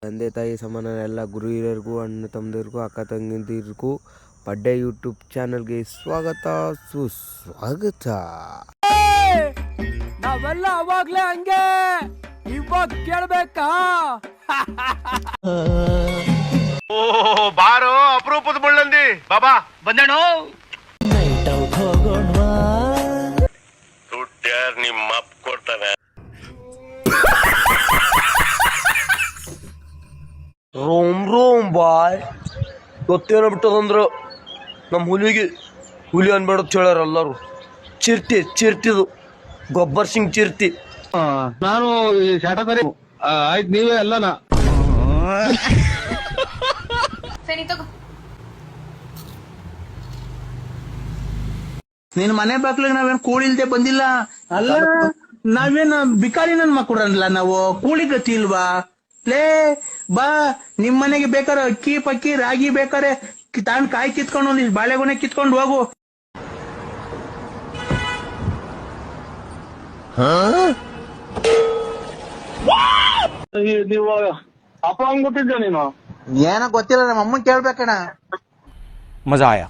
ತಂದೆ ತಾಯಿ ಸಮಾನ ಎಲ್ಲ ಗುರು ಹಿರಿಯರಿಗೂ ಅಣ್ಣ ತಮ್ಮದಿರಿಗೂ ಅಕ್ಕ ತಂಗಿದಿರಿಗೂ ಪಡ್ಡೆ ಯೂಟ್ಯೂಬ್ ಚಾನಲ್ಗೆ ಸ್ವಾಗತ ಸುಸ್ವಾಗತ. ನಾವೆಲ್ಲ ಅವಾಗ್ಲೇ ಹಂಗೆ ಇವಾಗ ಕೇಳ್ಬೇಕಾ? ಓ ಬಾರೋ ಅಪರೂಪದ ಮುಳ್ಳಂದಿ ಬಾಬಾ ಬಂದೇಣೋ. ದುಡ್ಡು ಯಾರು ನಿಮ್ಮ ಅಪ್ಪ ಕೊಡ್ತಾನೆ? ರೋಮ್ ರೋಮ್ ಬಾಯ್. ಗೊತ್ತೇನೋ ಬಿಟ್ಟದಂದ್ರ ನಮ್ಮ ಹುಲಿ ಅನ್ಬೇಡ ಹೇಳ್ಯಾರ ಎಲ್ಲಾರು. ಚಿರ್ತಿದು ಗೊಬ್ಬರ್ ಸಿಂಗ್ ಚಿರ್ತಿ. ನಾನು ಶಾಟಕರಿ ಆಯ್ತು ನೀವೇ ಎಲ್ಲನ. ನಿನ್ ಮನೆ ಬಾಗ್ಲಿಗೆ ನಾವೇನ್ ಕೂಳಿಲ್ದೆ ಬಂದಿಲ್ಲ. ಅಲ್ಲ ನಾವೇನ್ ಬಿಕಾರಿ ನನ್ ಮಕ್ಕಳಲ್ಲ, ನಾವು ಕೂಳಿ ಗತಿ ಇಲ್ವಾ? ಲೇ ಬಾ, ನಿಮ್ ಮನೆಗೆ ಬೇಕಾರೆ ಅಕ್ಕಿ ಪಕ್ಕಿ ರಾಗಿ ಬೇಕಾರೆ ತಾಂಡ್ ಕಾಯಿ ಕಿತ್ಕೊಂಡು ಒಂದಿಷ್ಟು ಬಾಳೆಗೊನೆ ಕಿತ್ಕೊಂಡು ಹೋಗು. ನೀವು ಅಪ್ಪ ಅಂದ್ಬಿಟ್ಟಿದ್ದೆ ನೀನು. ಏನೋ ಗೊತ್ತಿಲ್ಲ, ನಮ್ಮ ಅಮ್ಮನ್ ಕೇಳ್ಬೇಕಣ್ಣ. ಮಜಾ ಆಯಾ.